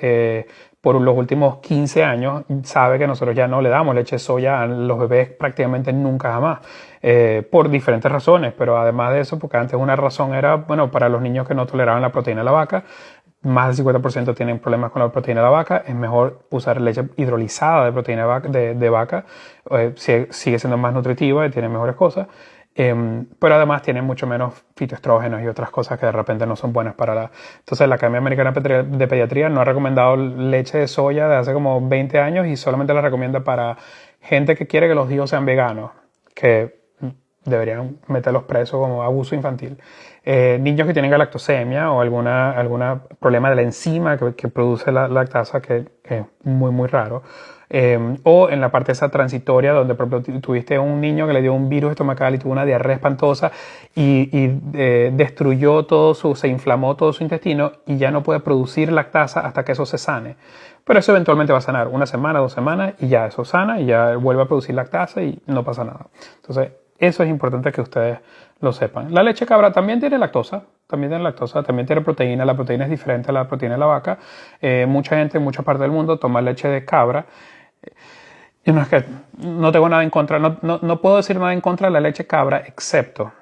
por los últimos 15 años sabe que nosotros ya no le damos leche de soya a los bebés prácticamente nunca jamás, por diferentes razones, pero además de eso, porque antes una razón era, bueno, para los niños que no toleraban la proteína de la vaca, más del 50% tienen problemas con la proteína de la vaca, es mejor usar leche hidrolizada de proteína de vaca, sigue siendo más nutritiva y tiene mejores cosas, pero además tiene mucho menos fitoestrógenos y otras cosas que de repente no son buenas para la... Entonces la Academia Americana de Pediatría no ha recomendado leche de soya de hace como 20 años y solamente la recomienda para gente que quiere que los hijos sean veganos, que deberían meterlos presos como abuso infantil. Niños que tienen galactosemia o algún problema de la enzima que produce la lactasa, que es muy, muy raro. O en la parte esa transitoria, donde por ejemplo tuviste un niño que le dio un virus estomacal y tuvo una diarrea espantosa y destruyó se inflamó todo su intestino y ya no puede producir lactasa hasta que eso se sane. Pero eso eventualmente va a sanar, 1 semana, 2 semanas, y ya eso sana y ya vuelve a producir lactasa y no pasa nada. Entonces, eso es importante que ustedes lo sepan. La leche cabra también tiene lactosa, también tiene proteína. La proteína es diferente a la proteína de la vaca. Mucha gente en muchas partes del mundo toma leche de cabra. Yo no tengo nada en contra, no puedo decir nada en contra de la leche cabra, excepto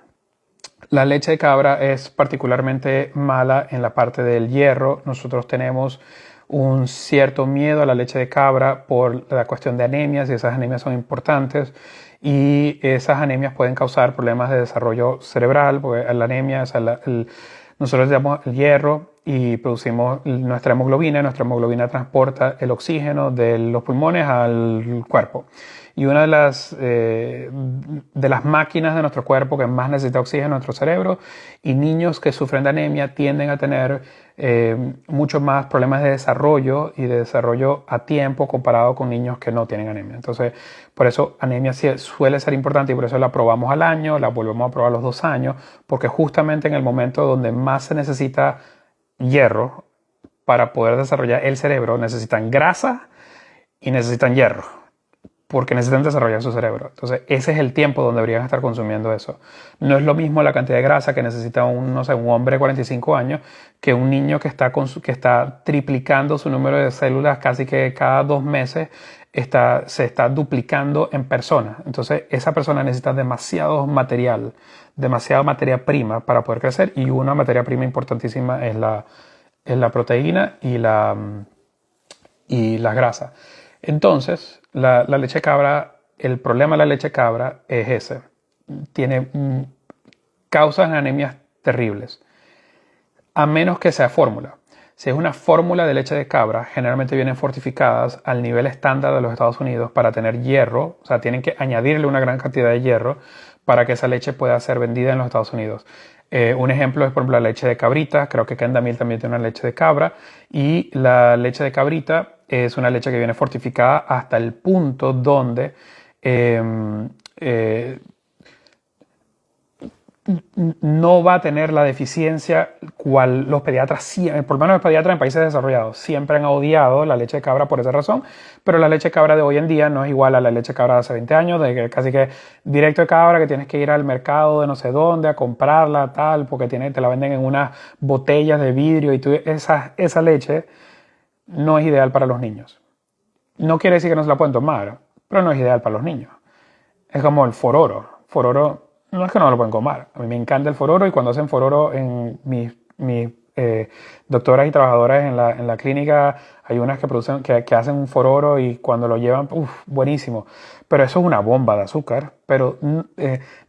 la leche de cabra es particularmente mala en la parte del hierro. Nosotros tenemos un cierto miedo a la leche de cabra por la cuestión de anemias, y esas anemias son importantes, y esas anemias pueden causar problemas de desarrollo cerebral, porque la anemia, nosotros le damos el hierro y producimos nuestra hemoglobina transporta el oxígeno de los pulmones al cuerpo. Y una de las máquinas de nuestro cuerpo que más necesita oxígeno es nuestro cerebro, y niños que sufren de anemia tienden a tener muchos más problemas de desarrollo y de desarrollo a tiempo comparado con niños que no tienen anemia. Entonces, por eso anemia suele ser importante, y por eso la probamos al año, la volvemos a probar a los 2 años, porque justamente en el momento donde más se necesita hierro para poder desarrollar el cerebro, necesitan grasa y necesitan hierro, porque necesitan desarrollar su cerebro. Entonces, ese es el tiempo donde deberían estar consumiendo eso. No es lo mismo la cantidad de grasa que necesita un hombre de 45 años que un niño que está triplicando su número de células casi que cada 2 meses, se está duplicando en persona. Entonces, esa persona necesita demasiada materia prima para poder crecer, y una materia prima importantísima es la proteína y las grasas. Entonces, la leche cabra, el problema de la leche cabra es ese. Causan anemias terribles, a menos que sea fórmula. Si es una fórmula de leche de cabra, generalmente vienen fortificadas al nivel estándar de los Estados Unidos para tener hierro, o sea, tienen que añadirle una gran cantidad de hierro para que esa leche pueda ser vendida en los Estados Unidos. Un ejemplo es, por ejemplo, la leche de cabrita. Creo que Kendamil también tiene una leche de cabra, y la leche de cabrita es una leche que viene fortificada hasta el punto donde no va a tener la deficiencia cual los pediatras, por lo menos los pediatras en países desarrollados, siempre han odiado la leche de cabra por esa razón, pero la leche de cabra de hoy en día no es igual a la leche de cabra de hace 20 años, de que casi que directo de cabra, que tienes que ir al mercado de no sé dónde a comprarla, tal, porque te la venden en unas botellas de vidrio, y esa leche no es ideal para los niños. No quiere decir que no se la pueden tomar, pero no es ideal para los niños. Es como el fororo. Fororo No es que no me lo pueden comer. A mí me encanta el fororo y cuando hacen fororo en mis doctoras y trabajadoras en la clínica, hay unas que producen, que hacen un fororo y cuando lo llevan, uff, buenísimo. Pero eso es una bomba de azúcar. Pero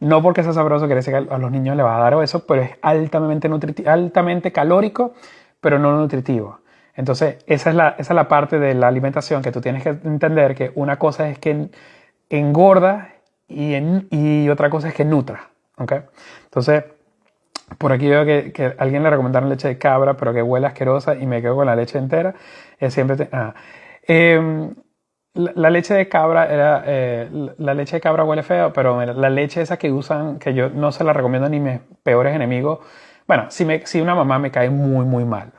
no porque sea sabroso quiere decir que a los niños le va a dar eso, pero es altamente altamente calórico, pero no nutritivo. Entonces, esa es la parte de la alimentación que tú tienes que entender que una cosa es que engorda y otra cosa es que nutra. ¿Okay? Entonces, por aquí veo que a alguien le recomendaron leche de cabra, pero que huele asquerosa y me quedo con la leche entera. Eh, la leche de cabra la leche de cabra huele feo, pero mira, la leche esa que usan, que yo no se la recomiendo ni mis peores enemigos. Bueno, si una mamá me cae muy, muy mal,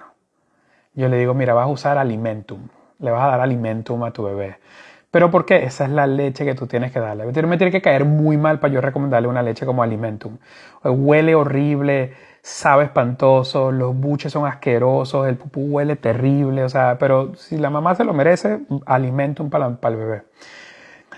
yo le digo, mira, vas a usar Alimentum. Le vas a dar Alimentum a tu bebé. ¿Pero por qué? Esa es la leche que tú tienes que darle. Me tiene que caer muy mal para yo recomendarle una leche como Alimentum. Huele horrible, sabe espantoso, los buches son asquerosos, el pupú huele terrible. O sea, pero si la mamá se lo merece, Alimentum para el bebé.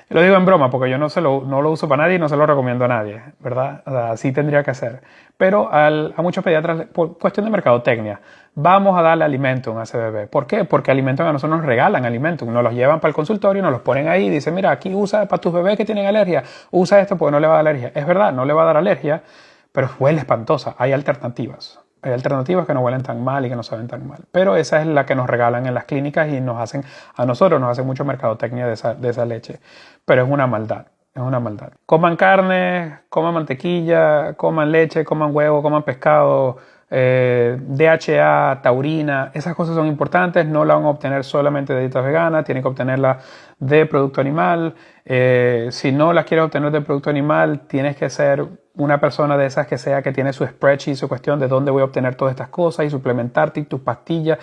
Lo digo en broma porque yo no lo uso para nadie y no se lo recomiendo a nadie, ¿verdad? O sea, así tendría que ser. Pero a muchos pediatras, por cuestión de mercadotecnia, vamos a darle Alimentum a ese bebé. ¿Por qué? Porque Alimentum a nosotros nos regalan Alimentum, nos los llevan para el consultorio, nos los ponen ahí y dicen, mira, aquí usa para tus bebés que tienen alergia, usa esto porque no le va a dar alergia. Es verdad, no le va a dar alergia, pero huele espantosa. Hay alternativas. Hay alternativas que no huelen tan mal y que no saben tan mal. Pero esa es la que nos regalan en las clínicas y a nosotros nos hacen mucho mercadotecnia de esa leche. Pero es una maldad, es una maldad. Coman carne, coman mantequilla, coman leche, coman huevo, coman pescado, DHA, taurina, esas cosas son importantes, no la van a obtener solamente de dietas veganas, tienen que obtenerla de producto animal. Si no las quieres obtener de producto animal, tienes que ser una persona de esas que tiene su spreadsheet, su cuestión de dónde voy a obtener todas estas cosas y suplementarte y tus pastillas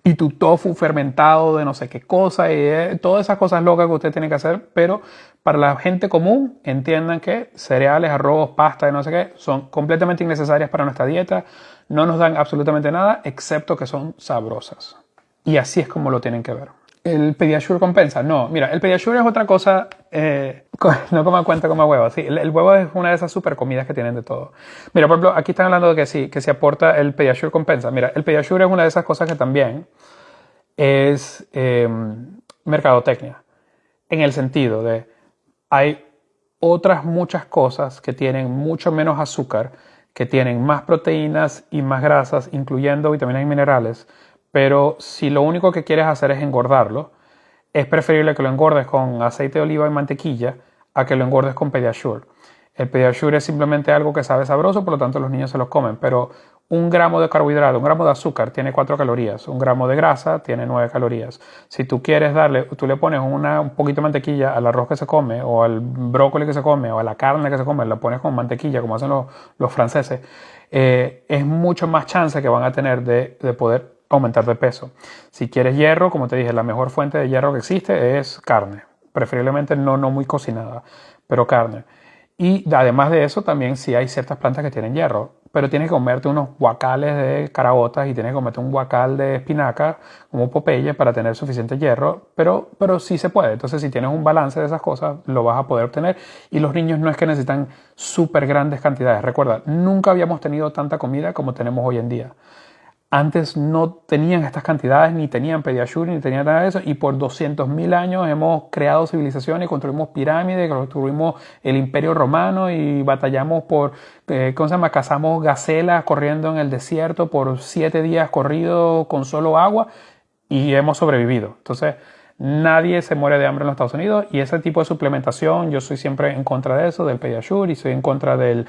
y tu tofu fermentado de no sé qué cosa y todas esas cosas locas que usted tiene que hacer, pero para la gente común entiendan que cereales, arroz, pasta y no sé qué son completamente innecesarias para nuestra dieta, no nos dan absolutamente nada excepto que son sabrosas y así es como lo tienen que ver. ¿El Pediasure compensa? No, mira, el Pediasure es otra cosa, no coma cuenta como huevo. Sí, el huevo es una de esas super comidas que tienen de todo. Mira, por ejemplo, aquí están hablando de que se aporta el Pediasure compensa. Mira, el Pediasure es una de esas cosas que también es mercadotecnia. En el sentido de, hay otras muchas cosas que tienen mucho menos azúcar, que tienen más proteínas y más grasas, incluyendo vitaminas y minerales, pero si lo único que quieres hacer es engordarlo, es preferible que lo engordes con aceite de oliva y mantequilla a que lo engordes con Pediasure. El Pediasure es simplemente algo que sabe sabroso, por lo tanto los niños se lo comen, pero 1 gramo de carbohidrato, 1 gramo de azúcar tiene 4 calorías, 1 gramo de grasa tiene 9 calorías. Si tú quieres darle, tú le pones un poquito de mantequilla al arroz que se come, o al brócoli que se come, o a la carne que se come, la pones con mantequilla, como hacen los franceses, es mucho más chance que van a tener de poder aumentar de peso. Si quieres hierro, como te dije, la mejor fuente de hierro que existe es carne, preferiblemente no muy cocinada, pero carne. Y además de eso, también sí hay ciertas plantas que tienen hierro, pero tienes que comerte unos guacales de caraotas y tienes que comerte un guacal de espinaca como Popeye para tener suficiente hierro, pero sí se puede. Entonces, si tienes un balance de esas cosas, lo vas a poder obtener. Y los niños no es que necesitan súper grandes cantidades. Recuerda, nunca habíamos tenido tanta comida como tenemos hoy en día. Antes no tenían estas cantidades, ni tenían Pediasure, ni tenían nada de eso, y por 200.000 años hemos creado civilizaciones, construimos pirámides, construimos el Imperio Romano y batallamos ¿cómo se llama? Cazamos gacelas corriendo en el desierto por 7 días corridos con solo agua y hemos sobrevivido. Entonces, nadie se muere de hambre en los Estados Unidos y ese tipo de suplementación, yo soy siempre en contra de eso, del Pediasure, y soy en contra del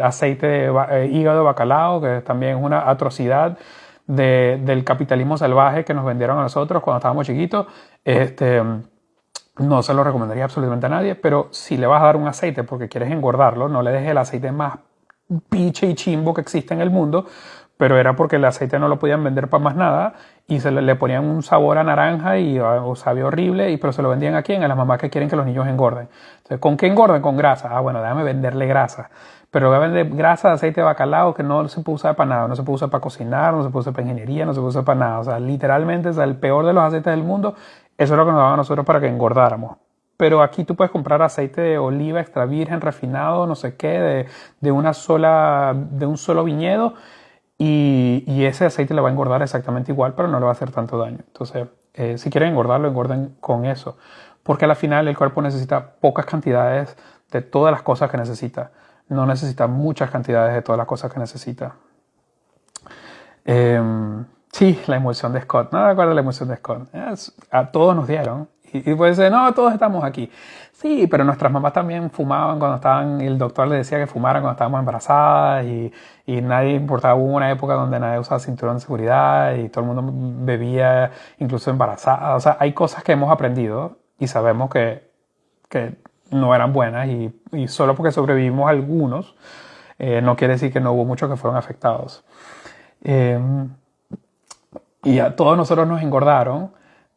aceite de hígado de bacalao, que también es una atrocidad del capitalismo salvaje que nos vendieron a nosotros cuando estábamos chiquitos. No se lo recomendaría absolutamente a nadie, pero si le vas a dar un aceite porque quieres engordarlo, no le dejes el aceite más piche y chimbo que existe en el mundo, pero era porque el aceite no lo podían vender para más nada y le ponían un sabor a naranja y sabía horrible, pero se lo vendían a quién, a las mamás que quieren que los niños engorden. Entonces, ¿con qué engorden? Con grasa. Ah, bueno, déjame venderle grasa. Pero voy a vender grasa de aceite de bacalao que no se puede usar para nada, no se puede usar para cocinar, no se puede usar para ingeniería, no se puede usar para nada. O sea, literalmente es el peor de los aceites del mundo. Eso es lo que nos daban a nosotros para que engordáramos. pero aquí tú puedes comprar aceite de oliva extra virgen, refinado, no sé qué, de un solo viñedo, y ese aceite le va a engordar exactamente igual, pero no le va a hacer tanto daño. Entonces, si quieren engordarlo, engorden con eso, porque al final el cuerpo necesita pocas cantidades de todas las cosas que necesita, no necesita muchas cantidades de todas las cosas que necesita. Sí, la emulsión de Scott. No me acuerdo de la emulsión de Scott. A todos nos dieron. Y puede ser, no, todos estamos aquí. Sí, pero nuestras mamás también fumaban cuando estaban, y el doctor les decía que fumaran cuando estábamos embarazadas, y nadie importaba. Hubo una época donde nadie usaba cinturón de seguridad y todo el mundo bebía, incluso embarazada. O sea, hay cosas que hemos aprendido y sabemos que no eran buenas, y solo porque sobrevivimos algunos, no quiere decir que no hubo muchos que fueron afectados. Eh, y a todos nosotros nos engordaron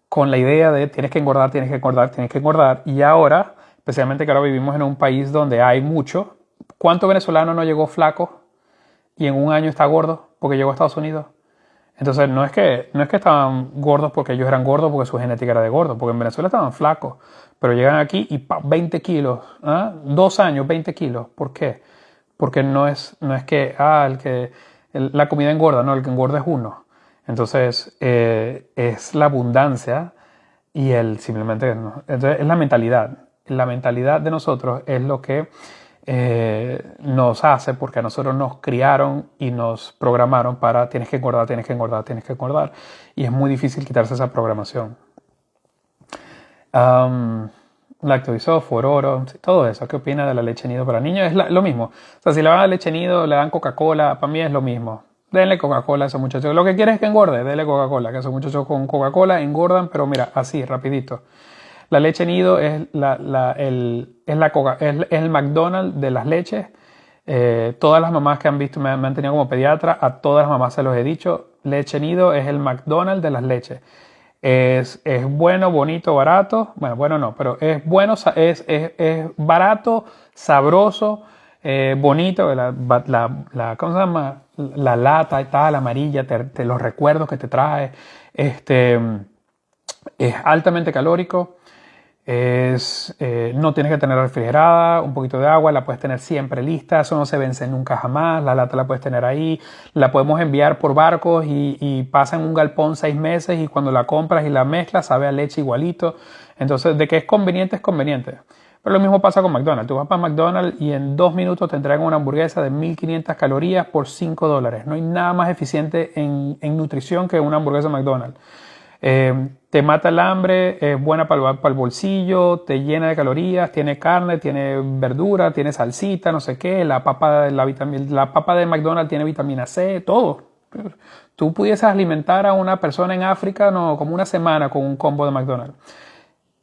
con la idea de tienes que engordar, tienes que engordar, tienes que engordar. Y ahora, especialmente que ahora vivimos en un país donde hay mucho, ¿cuánto venezolano no llegó flaco y en un año está gordo porque llegó a Estados Unidos? Entonces no es que estaban gordos porque ellos eran gordos porque su genética era de gordo, porque en Venezuela estaban flacos, pero llegan aquí y 20 kilos, 2 años, 20 kilos. ¿Por qué? Porque no es que la comida engorda, no, el que engorda es uno. Entonces es la abundancia y el simplemente no. Entonces es la mentalidad. La mentalidad de nosotros es lo que nos hace, porque a nosotros nos criaron y nos programaron para tienes que engordar, tienes que engordar, tienes que engordar. Y es muy difícil quitarse esa programación. Lactobisóforo, oro, todo eso. ¿Qué opina de la leche nido para niños? Es lo mismo. O sea, si le van a leche nido, le dan Coca-Cola, para mí es lo mismo. Denle Coca-Cola a esos muchachos. Lo que quieren es que engorde, denle Coca-Cola. Que esos muchachos con Coca-Cola engordan, pero mira, así, rapidito. La leche nido es el McDonald's de las leches. Todas las mamás que han visto, me han tenido como pediatra, a todas las mamás se los he dicho, leche nido es el McDonald's de las leches. Es bueno, bonito, barato. Bueno no, pero es bueno, es barato, sabroso, bonito. ¿Cómo se llama? La lata y tal, amarilla, los recuerdos que te trae. Es altamente calórico. No tienes que tener refrigerada, un poquito de agua, la puedes tener siempre lista, eso no se vence nunca jamás, la lata la puedes tener ahí, la podemos enviar por barcos y pasa en un galpón 6 meses, y cuando la compras y la mezclas sabe a leche igualito. Entonces, de que es conveniente, es conveniente. Pero lo mismo pasa con McDonald's. Tú vas para McDonald's y en 2 minutos te entregan una hamburguesa de 1500 calorías por $5. No hay nada más eficiente en nutrición que una hamburguesa de McDonald's. Te mata el hambre, es buena para el bolsillo, te llena de calorías, tiene carne, tiene verdura, tiene salsita, no sé qué, la papa de McDonald's tiene vitamina C, todo. Tú pudieses alimentar a una persona en África como una semana con un combo de McDonald's.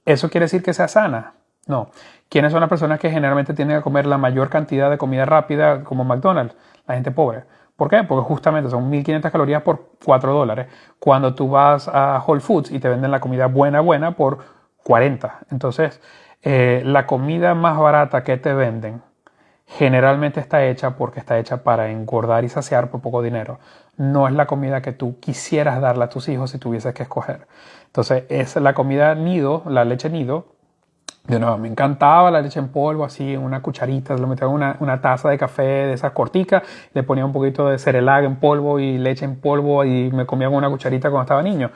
¿Eso quiere decir que sea sana? No. ¿Quiénes son las personas que generalmente tienen que comer la mayor cantidad de comida rápida como McDonald's? La gente pobre. ¿Por qué? Porque justamente son 1500 calorías por $4. Cuando tú vas a Whole Foods y te venden la comida buena por 40. Entonces, la comida más barata que te venden generalmente está hecha porque está hecha para engordar y saciar por poco dinero. No es la comida que tú quisieras darle a tus hijos si tuvieses que escoger. Entonces, es la comida nido, la leche nido. De nuevo, me encantaba la leche en polvo, así en una cucharita, le metía una taza de café de esas corticas, le ponía un poquito de Cerelac en polvo y leche en polvo y me comía con una cucharita cuando estaba niño.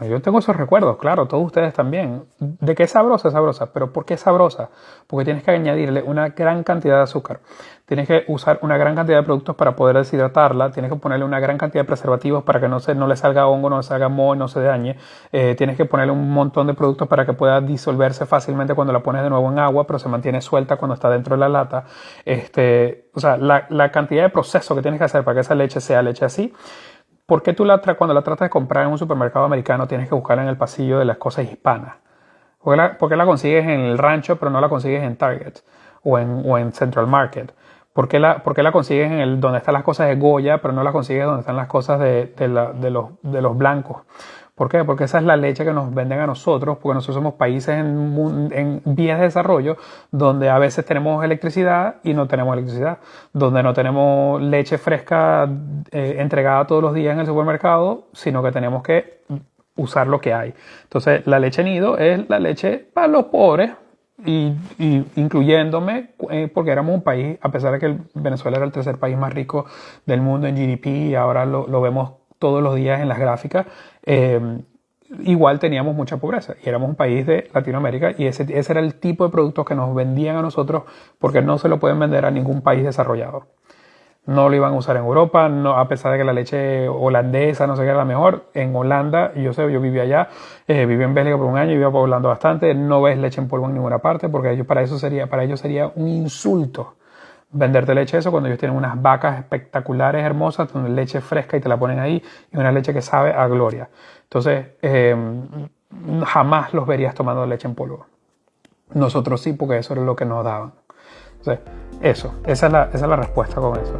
Yo tengo esos recuerdos, claro, todos ustedes también. De que es sabrosa, pero ¿por qué es sabrosa? Porque tienes que añadirle una gran cantidad de azúcar. Tienes que usar una gran cantidad de productos para poder deshidratarla. Tienes que ponerle una gran cantidad de preservativos para que no le salga hongo, no le salga moho, no se dañe. Tienes que ponerle un montón de productos para que pueda disolverse fácilmente cuando la pones de nuevo en agua, pero se mantiene suelta cuando está dentro de la lata. O sea, la cantidad de proceso que tienes que hacer para que esa leche sea leche así. ¿Por qué cuando la tratas de comprar en un supermercado americano tienes que buscarla en el pasillo de las cosas hispanas? ¿Por qué la consigues en el rancho pero no la consigues en Target o en Central Market? ¿Por qué la consigues en donde están las cosas de Goya pero no la consigues donde están las cosas de los blancos? ¿Por qué? Porque esa es la leche que nos venden a nosotros, porque nosotros somos países en vías de desarrollo donde a veces tenemos electricidad y no tenemos electricidad, donde no tenemos leche fresca entregada todos los días en el supermercado, sino que tenemos que usar lo que hay. Entonces, la leche nido es la leche para los pobres, y incluyéndome, porque éramos un país, a pesar de que Venezuela era el tercer país más rico del mundo en GDP y ahora lo vemos todos los días en las gráficas, igual teníamos mucha pobreza y éramos un país de Latinoamérica y ese era el tipo de productos que nos vendían a nosotros porque no se lo pueden vender a ningún país desarrollado. No lo iban a usar en Europa, no, a pesar de que la leche holandesa no sé qué era la mejor. En Holanda, yo viví allá, viví en Bélgica por un año y viví poblando bastante. No ves leche en polvo en ninguna parte porque para ellos sería un insulto venderte leche eso cuando ellos tienen unas vacas espectaculares, hermosas, con leche fresca y te la ponen ahí y una leche que sabe a gloria. Entonces, jamás los verías tomando leche en polvo. Nosotros sí, porque eso era lo que nos daban. Entonces, esa es la respuesta con eso.